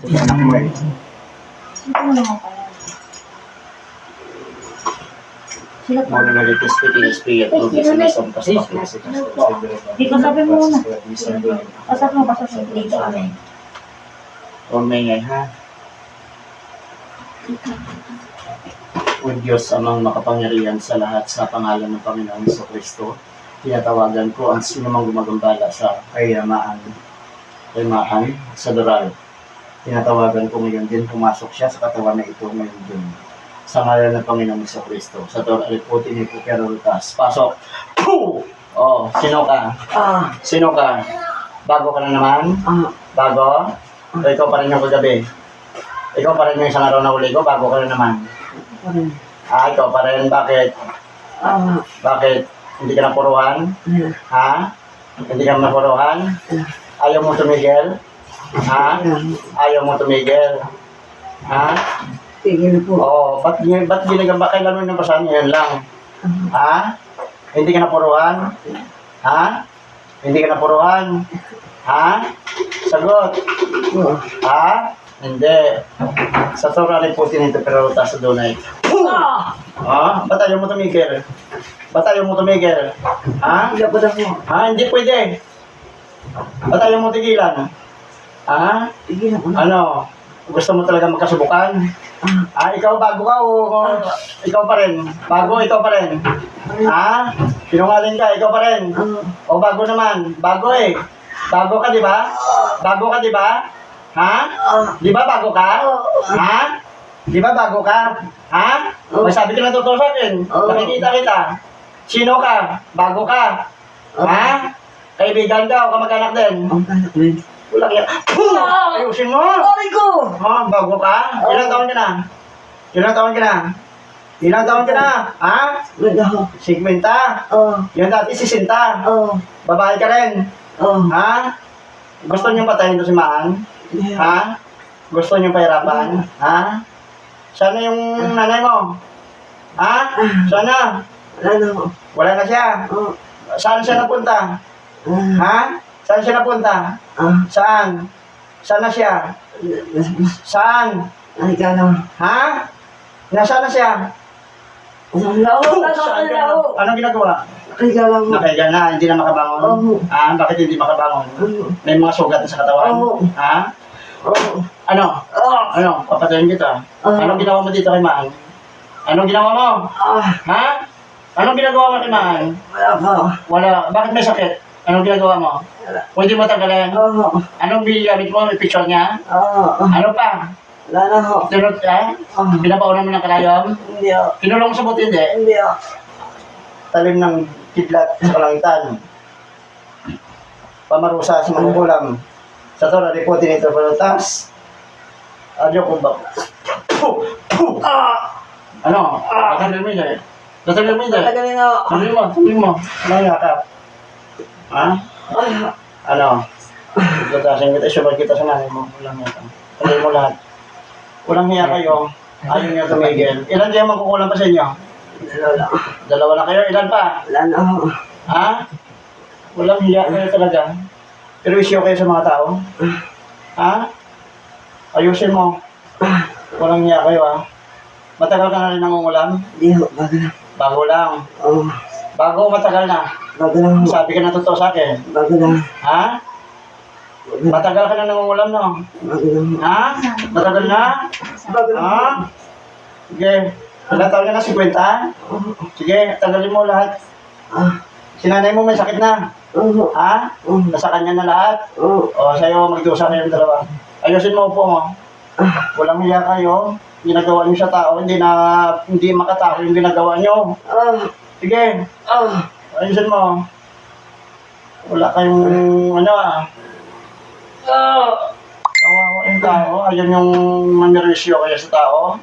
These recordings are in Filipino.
Anak mo eh. Sino naman pala? Sino pa? Muna na ito speaking of isang pasok. Dito sabi mo muna. Pasok mo dito kami. O may ha? O Diyos amang makapangyarihan sa lahat sa pangalan ng Panginoon Jesucristo, tinatawagan ko ang sino mang gumagambala sa kayamaan sa dural. Tinatawagan ko ngayon din, pumasok siya sa katawan na ito ngayon din. Sa ngalan ng Panginoon Jesucristo. Sa Torah, aliputi ni Pukero Lucas. Pasok! Poo! Oh, sino ka? Sino ka? Bago ka na naman? Bago? O ikaw pa rin yung kagabi? Ikaw pa rin yung isang araw na uli ko? Bago ka na naman? Ikaw pa rin. Bakit? Bakit? Hindi ka napuruhan? Ha? Hindi ka napuruhan? Ayaw mo tumigil? Ha? Ayaw mo tumigil? Ha? Tigil po. Oo. Ba't ginagamba? Kailan mo yung nabasahan? Yan lang. Ha? Hindi ka napuruhan? Ha? Hindi ka napuruhan? Ha? Sagot. Ha? Hindi. Sa Torah rin po tinito pero ta sa dunay. Ha? Ba't ayaw mo tumigil? Ba't ayaw mo tumigil? Ha? Tigil po daw po. Ha? Hindi pwede. Ba't ayaw mo tigilan? Ha? Tigil po. Ano? Gusto mo talaga magkasubukan? Ikaw bago ka o ikaw pa rin? Bago, ikaw pa rin? Ha? Sinungaling ka, ikaw pa rin? O bago naman? Bago eh. Bago ka, di ba? Bago ka, di ba? Ha? Di ba bago ka? Ha? Di ba bago ka? Ha? May sabi ka na totoo sa akin. Nakikita kita. Sino ka? Bago ka? Ha? Kaibigan ka o kamag-anak din? Ang tanak din. Wala kaya. Ayusin mo! Aray ko! Ha? Bago ka? Ilang taon ka na? Ilang taon ka na? Ilang taon ka na? Ha? Wala. 50? Yan dati 60. Babae ka rin? Ha? Gusto niyo patayin to si Maan? Ha? Gusto niyo pahirapan? Ha? Sana yung nanay mo? Ha? Sana? Ano? Wala na siya. Saan siya napunta? Ha? Saan siya napunta? Saan? Saan na siya? Saan? Ay ka lang. Ha? Nasaan na siya? Lao, Saan ka na? Anong ginagawa? ay ka lang. Nakahiga na, hindi na makabangon? Bakit hindi makabangon? May mga sugat na sa katawan? Ha? Ano? Ano? Papatayin kita. Anong ginawa mo dito kay Maan? Anong ginawa mo? Ha? Anong ginagawa mo kay Maan? Wala pa. Wala. Bakit may sakit? Anong ginagawa mo? Pwede mo tagalin? Anong gamit mo? May picture niya? Ano pa? Wala na ho. Tinod ka? Pinapaunan mo ng karayom? Hindi ho. Kinulong sa buti hindi? Hindi ho. Talim ng kidlat sa kalangitan. Pamarusa sa mga ulam. Sa Torah, ripotin ito palutas. Adyo kung ba? Ano? Tatanggal mo yun eh. Tatanggal mo yun eh. Tagalin ho. Sabi mo. Ano yakap? Ha? Ano? Tatasin kita, isulad kita sa nanay mo. Walang hiya ka. Tanggal mo lahat. Walang hiya kayo. Ayaw niyo tumigil. Ilan kayo magkukulang pa sa inyo? Wala. Dalawa na kayo? Ilan pa? Wala na ho. Ha? Walang hiya kayo talaga. Pero isyo kayo sa mga tao. Ha? Ayusin mo. Walang hiya kayo ha. Matagal ka na rin nangungulam? Hindi ho. Bago na. Bago lang. Bago matagal na. Bago na ho. Sabi ka na totoo sa akin. Bago na. Ha? Matagal ka na nangungulam no? Bago na ho. Ha? Matagal na? Bago na ho. Ha? Sige. Ilang taon ka na? 50? Sige, tanggalin mo lahat. Si nanay mo may sakit na. Ha? Nasa kanya na lahat. O sa'yo, magdusa kayong dalawa. Ayusin mo po mo. Walang hiya kayo. Ginagawa niyo sa tao, hindi makatao yung ginagawa niyo. Sige. Ayusin mo. Wala kayong kawawa yung tao. Ayun yung mamirisyo kayo sa tao.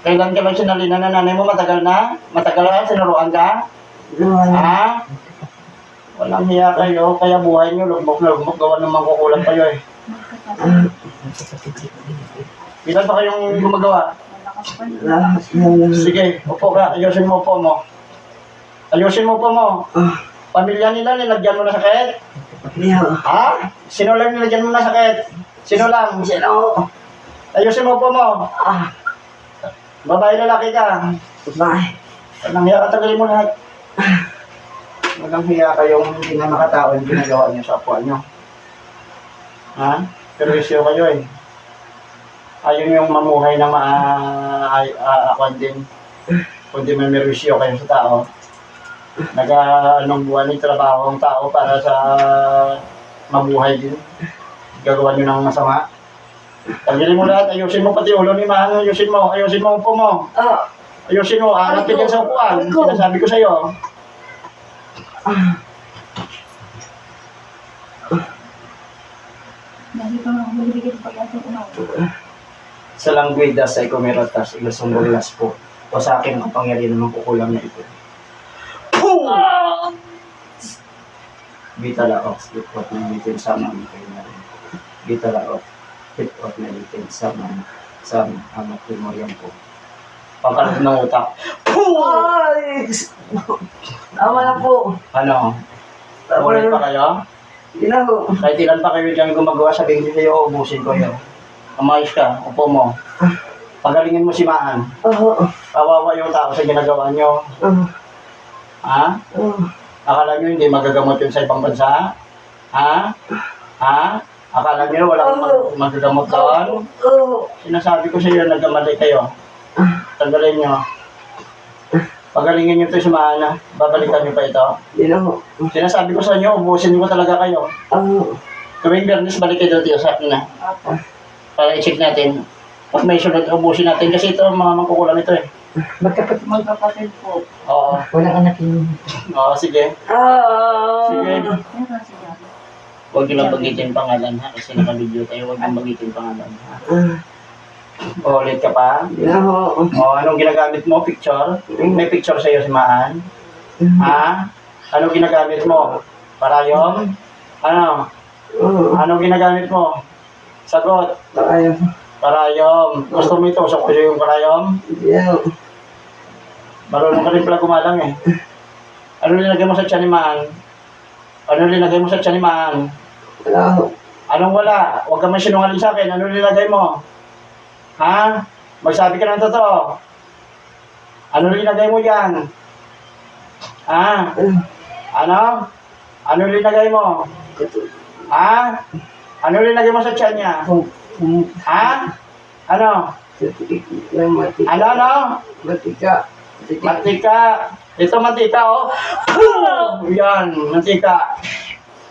Kailan ka lang sinalina na nanay mo? Matagal na? Matagal na? Sinuruan ka? Ha? Walang hiya kayo, kaya buhay niyo, lugmok na lugmok, gawa naman kukulang kayo eh. Ilan ba kayong gumagawa? Sige, upo ka, ayusin mo po mo. Ayusin mo po mo. Pamilya nila, nilagyan mo na sakit? Hindi ho. Ha? Sino lang nilagyan mo na sakit? Sino lang? Sino? Ayusin mo po mo. Ah, Babae lalaki ka. bye. Walang hiya ka, tagalin mo lahat. Walang hiya kayong hindi na makatao yung ginagawa niyo sa kapwa niyo. Ha? Pero isyo kayo eh. Ayun yung mamuhay na ako din. Kundi may merisyo kayo sa tao. Anong buwan yung trabaho ng tao para sa mabuhay din. Gagawa nyo ng masama. Tanggalin mo lahat, ayusin mo pati ulo ni Mahal, ayusin mo ang upo mo. Ah, Ayusin mo, angat ka dyan sa upuan. Sinasabi ko sa'yo. Dahil pa nga, malibigit pa yan sa unaw. Sa langguida sa ikumiratas, ilusong bulas po. O sa akin, ang pangyarihan naman kukulang na ito. Bita laok, lipot na litin sa mga kayo na rin. Bita laok, lipot na litin sa mga amat mo yan po. Pagkalat ng utak. ay! Tama na po. Ano? Ulit pa kayo? Hindi na ho. Kahit ilan pa kayo dyan gumagawa, sabihin ko sa'yo, ubusin ko yun. Umayos ka, upo mo. Pagalingin mo si Maan. Oo. Kawawa yung tao sa ginagawa nyo. Ha? Akala nyo hindi magagamot yun sa ibang bansa? Ha? Ha? Akala nyo walang magagamot doon? Oo. Sinasabi ko sa iyo, nagkamali kayo. Tanggalin nyo. Pagalingin nyo ito si Maan. Babalikan nyo pa ito. Hindi na ho. Sinasabi ko sa inyo, ubusin nyo talaga kayo. Oo. Tuwing Bernes, balik kayo dito sa akin na. Apo. Para i-check natin. Pag may sunod, ubusin natin. Kasi ito, mga mangkukulang ito eh. Magkapatid po. Oo. Walang anak yun. Oo, sige. Sige. Meron siya. Huwag nyo lang bagitin pangalan ha. Kasi naka-video tayo, huwag nyo bagitin pangalan ha. O, ulit ka pa. Hindi na ho. O, anong ginagamit mo? Picture? May picture sa'yo si Maan? Ha? Anong ginagamit mo? Parayom? Ano? Oo. Anong ginagamit mo? Sagot. Ayaw. Parayom. Gusto mo ito? Usap ko sa'yo yung parayom? Hindi na ho. Marunong ka rin pala gumalang eh. Ano linagay mo sa tiyan ni Maan? Ano linagay mo sa tiyan ni Maan? Wala ho. Anong wala? Huwag ka man sinungaling sa akin. Ano linagay mo? Ha? Magsabi ka ng totoo. Ano linagay mo dyan? Ha? Ano? Ano linagay mo? Ha? Ano linagay mo sa tiyan niya? Ha? Ano? Ano? Matika. Mantika. Ito mantika, oh. Yan, mantika.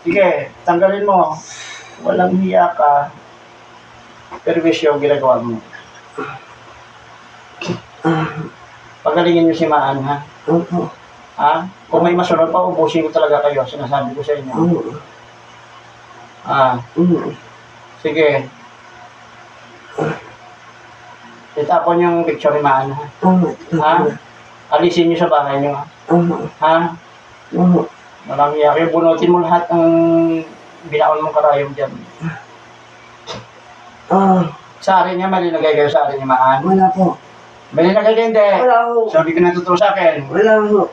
Sige, tanggalin mo. Walang hiya ka. Perwisyo ang ginagawa mo. Pagalingin niyo si Maan, ha? Oo. Ha? Kung may masunod pa, ubusin ko talaga kayo. Sinasabi ko sa inyo. Oo. Sige. Itapon yung picture ni Maan, ha? Ha? Alisin niyo sa bahay niyo, ha? Ha? Walang hiya kayo. Bunutin mo lahat ng binaon mong karayom dyan. Sa akin niya, malinagay kayo sa akin ni Maan. Wala po. Malinagay kayo, hindi. Wala ho. Sabi ko na totoo sa akin. Wala ho.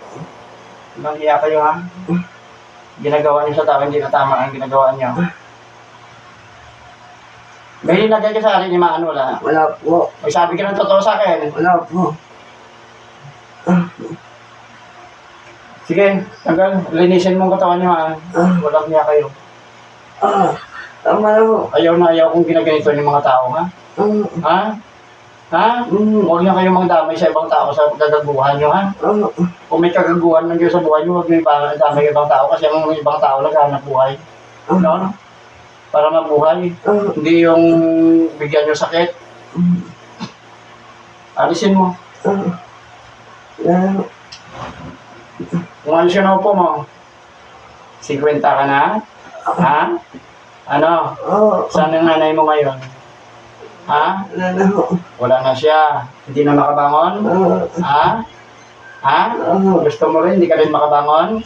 Walang hiya kayo, ha? Ginagawa niyo sa tao, hindi na tama ang ginagawa niyo. May linagay ka sa akin ni Maan, wala. Wala po. May sabi ka ng totoo sa akin. Wala po. Sige, tanggal. Linisin mo ang katawan niyo, ha? Walang hiya kayo. Tama na ho. Ayaw na ayaw kung ginaganito ng mga tao, ha? Ha? Ha? Huwag na kayong magdamay sa ibang tao sa kagaguhan nyo, ha? Kung may kagaguhan ng Diyos sa buhay nyo, huwag nyo damay sa ibang tao kasi ang ibang tao naghahanap buhay. No? Para mabuhay. Hindi yung bigyan nyo sakit. Alisin mo. Kung alis ka na upo mo, 50 ka na? Ha? Ano? Saan ang nanay mo ngayon? Ha? Wala na ho. Wala na siya. Hindi na makabangon? Ha? Ha? Gusto mo rin, hindi ka rin makabangon?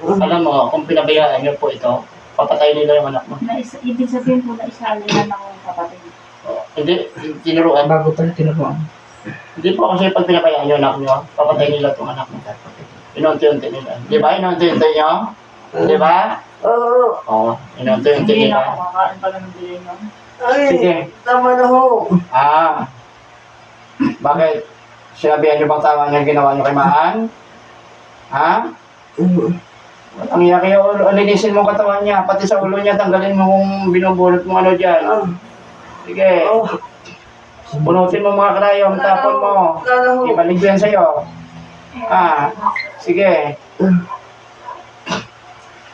Alam mo, kung pinabayaan niyo po ito, papatay nila yung anak mo. Ibig sabihin po na isali na ng kapatid. Hindi, tinuruan. Bago pala tinuruan. Hindi po kasi pag pinabayaan niyo anak niyo, papatay nila itong anak mo. Inunti-unti nila. Di ba? Inunti-unti niyo? Di ba? Oo. Oo. Inunti-unti Hindi nila. na ako kakain pala ng bilay nyo. Ay, Sige. tama na ho. Ah. Bakit? Sinabihan niyo bang tama niya ginawa niyo kay Maan? Ha? Ang iya kayo, alinisin mo ang katawan niya, pati sa ulo niya, tanggalin mo kung binubulot mo ano dyan. Ah, Sige. oh, Bunutin mo mga karayom, tapon mo. wala na ho. Ibalik ko yan sa'yo. Ah, sige.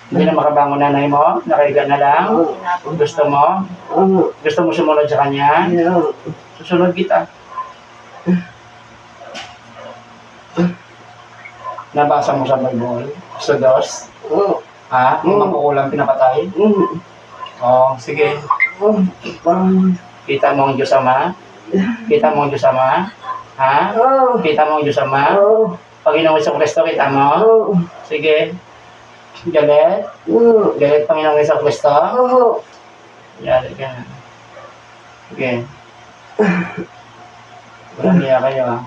Hindi na makabangon nanay mo, nakahiga na lang. Kung gusto mo, sumunod sa kanya, Yeah. susunod kita. Nabasa mo sa Bible, sa dos. Oh, Ha? Kung makukulang pinapatay. Oo, sige. oh, parang, Kita mo ang Diyos Ama. Kita mo ang Diyos Ama. Ha? oh, Kita mo ang Diyos Ama. oh, Panginoong Iso Kristo, kita mo. oh, Sige. Galit. oh, Galit Panginoong Iso Kristo. oh, Galit ka na. Sige. Walang niya kayo ha.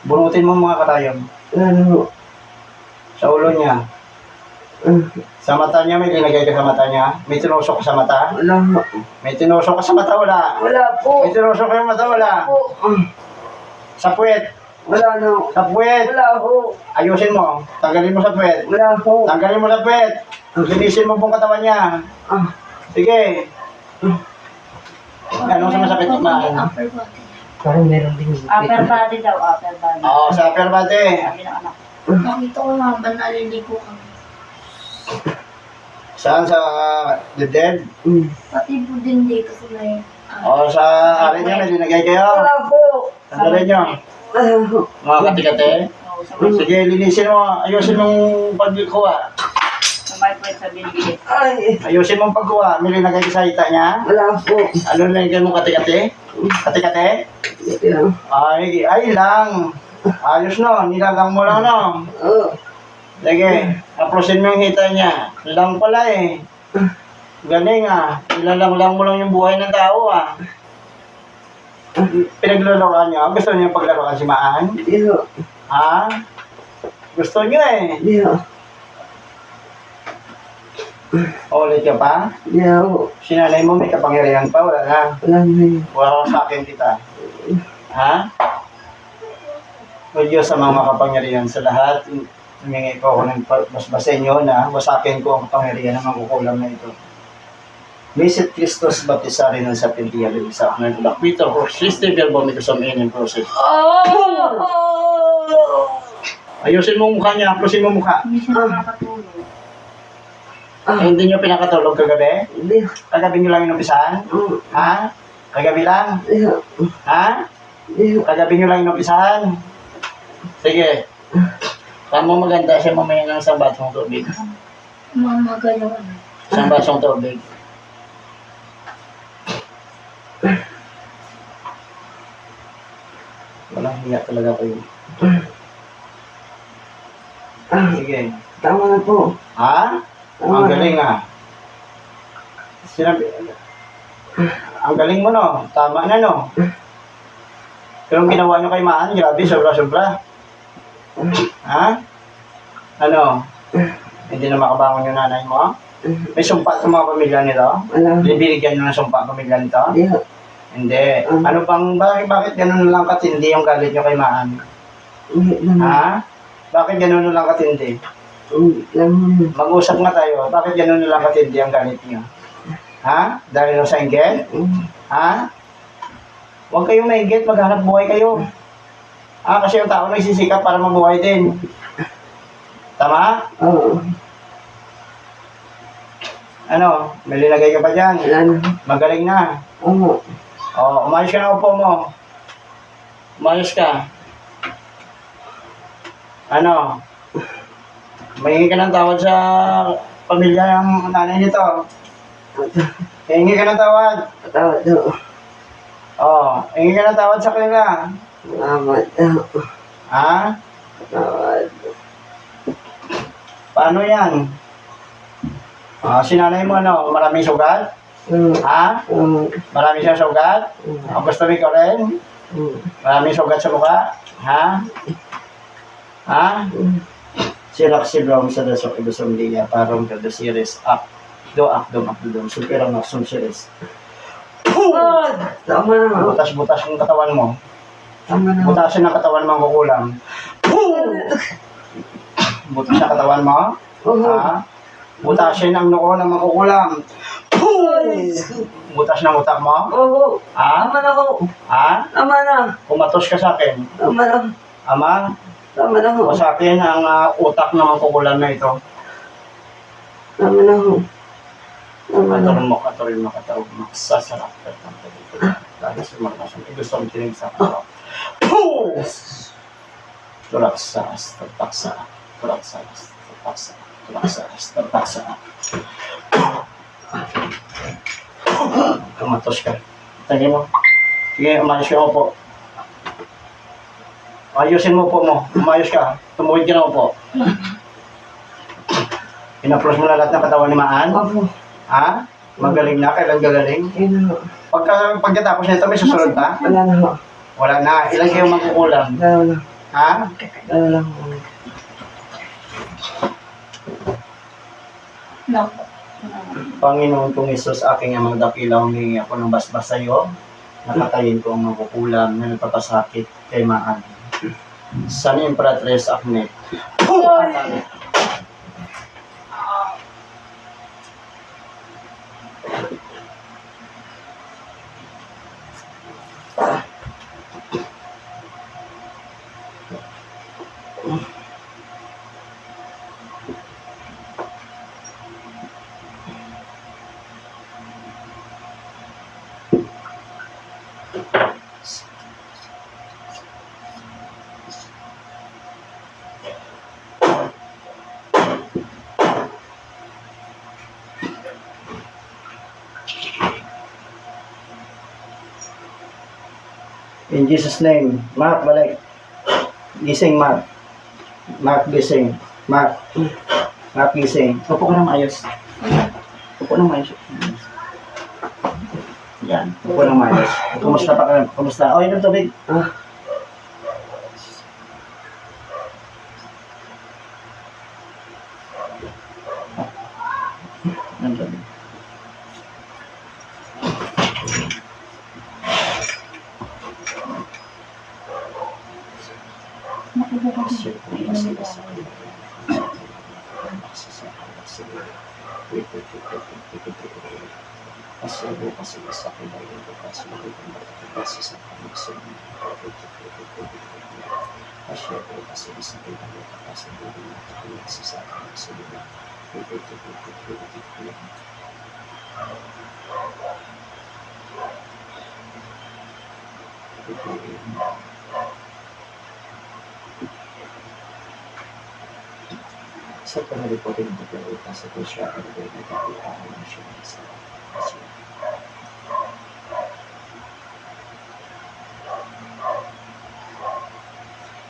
Bunutin mo mga katayom. wala na ho. Sa ulo niya. Sa mata niya, may linagay ka sa mata niya. May tinusok ka sa mata. Wala ho. May tinusok ka sa mata, wala. Wala po. May tinusok ka sa mata, wala. Po. Sa puwet. Wala na ho. Sa puwet. Wala ho. Ayusin mo. Tanggalin mo sa puwet. Wala ho. Tanggalin mo sa puwet. Linisin mo pong katawan niya. Ah, Sige. Anong sumasakit sa maan? Upper body. parang meron din. Upper body daw, upper body. Oo, sa upper body. Sabi ng anak. Nakita ko nga ba naliligo kami? Saan sa dead? Pati po din dito sa may... O sa arin niya, may linagay kayo. Wala po. Tanggalin niyo. Wala ho. Mga katikate. Oo, sa may, Sige, linisin mo. Ayusin mong pagkuha. sa may point sa binigay. Ay, Ayusin mong pagkuha. May linagay ka sa hita niya. wala po. Ano linagay mo katikate? Katikate? Yeah. Ay lang. Ayos no. Nilalang mo lang no. Oh, Sige. Aprosin mo yung hita niya. Lang pala eh. Galing ah. Nilalang mo lang yung buhay ng tao ah. Pinaglalaroan niyo. Gusto niyo paglaruan si Maan? yeah. Ha? Gusto niyo eh. Yeah. Ulit ka pa? Yeah ho. Sinanay mo may kapangyarihan pa. Wala na. Wala na yun. Wala ko sa akin kita. Ha? O Diyos sa mga makapangyarihan sa lahat, humingi ko ako ng basbasin nyo na wasakin ko ang kapangyarihan ng makukulam na ito. Visit Christos baptisari ng sa pintiya ng isa ng Peter or Sister Verbo ito sa main process. Ayusin mo mukha niya, aplusin mo mukha. Hindi siya nakakatulog. Hindi nyo pinakatulog kagabi? Hindi. Kagabi nyo lang inumpisahan? Ha? Kagabi lang? Yeah. Ha? Yeah. Kagabi nyo lang inumpisahan? Sige. Saan mo maganda siya mamaya ng isang basong tubig? Mamaga yung ano. Isang basong tubig. Walang hiya talaga kayo. Sige. Tama na po. Ha? Ang galing ah. Sinabi, ang galing mo no. Tama na no. Pero ang ginawa nyo kay Maan, grabe, sobra-sobra. Ha? Ano? Hindi na makabangon yung nanay mo? May sumpa sa mga pamilya nito? Wala. Binibigyan nyo ng sumpa ang pamilya nito? Yeah. Hindi. Ano bang, bakit ganun na lang katindi yung galit nyo kay Maan? Ha? Bakit ganun na lang katindi? Mag-usap nga tayo. Bakit ganun na lang katindi ang galit nyo? Ha? Dahil sa inggit? Ha? Huwag kayong maingit, maghanap buhay kayo. Kasi yung tao nagsisikap para mabuhay din. Tama? Oo. Ano? May linagay ka pa dyan? Wala na. Magaling na. Oo. Umayos ka na upo mo. Umayos ka. Ano? Mahingi ka ng tawad sa pamilya ng nanay nito. Hingi ka ng tawad. Patawad ho. Hingi ka ng tawad sa kanila. Salamat ho. Ha? Patawad. Paano yan? Si nanay mo ano, maraming sugat? Ha? Maraming siyang sugat? Gusto mo ikaw rin? Maraming sugat sa mukha? Ha? Ha? Si Roxy Brown sa dasok ibusong liya, parang to the series up. Akdom. Sulpirang na sunsilis. Tama na ho. Butas-butas yung katawan mo. Tama na ho. Butasin ang katawan mo ang kukulam. Butas ang katawan mo. Ha? Butasin ang noo ng makukulam. Butas ng utak mo. Oo. Ha? Tama na ho. Ha? Tama na. Kumatos ka sa akin. Tama na. Ama, Tama na ho. o sa akin ang utak ng makukulam na ito. Tama na ho. Tama na. Katurin mo. Magsasarap ka ng dito. Lagi sa mga nasang gusto mong tinig sa araw. Tulaksas. Kumatos ka. Tingin mo. Sige, umayos ka po. Ayusin mo po mo. Umayos ka. Tumuhid ka na po. Inapros mo na lahat ng katawan ni Maan? Opo. Ha? Magaling na? Kailan gagaling? Yun na ho. Pagkatapos nito, may susunod pa? Wala na ho. Wala na. Ilan kayo magkukulam? Dalawa na. Ha? Dalawa lang ho. Naku. Panginoon kong Isus, aking amang dakilaw, humingi ako ng basbas sa iyo. Nakatayin ko ang magkukulam na nagpapasakit kay Maan. San Imperatrice Agnet. In Jesus' name, Mark, balik. Gising, Mark. Mark, gising. Mark. Mark, gising. Upo ka na maayos. Upo na maayos. Yan. Upo na maayos. Kumusta pa ka? Kumusta? Oh, yun ang tubig. Ang tubig. Sa panalipotin ng pagkakita sa kusya at pagkakita ng siya sa kasya.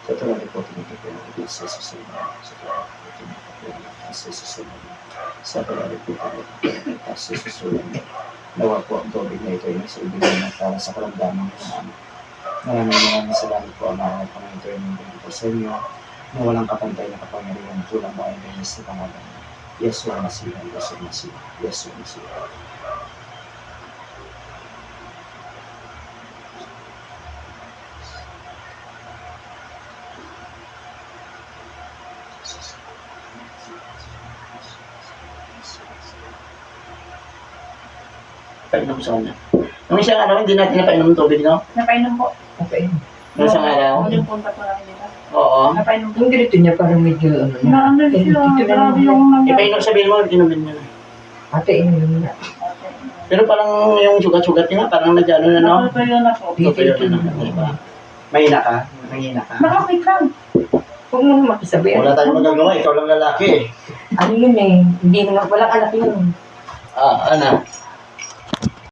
Sa panalipotin ng pagkakita sa susunod. Sa panalipotin ng pagkakita sa susunod. Sa panalipotin ng pagkakita sa susunod. Nawa po ang tubig na ito ay nasa ibigay na para sa kalamdaman ng namin. Maraming salamat po ang mga panginoon ng bigay sa inyo. Na walang kapantay na kapangyarihan tulang bayan ng sa pangalan. Yesu Masih, Yesu Masih, Yesu Masih. Painom sa kanya. Nung isang araw, hindi natin napainom ng tubig, no? Napainom po. Okay. Nung isang araw? Yung punta po namin dito. Oo. Napainom po. Yung ganito niya parang medyo ano na. Naano siya. Grabe yung nangyari. Ipainom, sabihin mo, inumin niya na. Ate, inumin na. Pero parang yung sugat-sugat niya, parang nag-ano na, no? Natutuyo na po. Tutuyo na, diba? Mahina ka? Mahina ka? Nakakit lang. Huwag mo na makisabi. Wala tayong magagawa, ikaw lang lalaki eh. Ano yun eh. Hindi naman, walang anak yun. Ah, ano?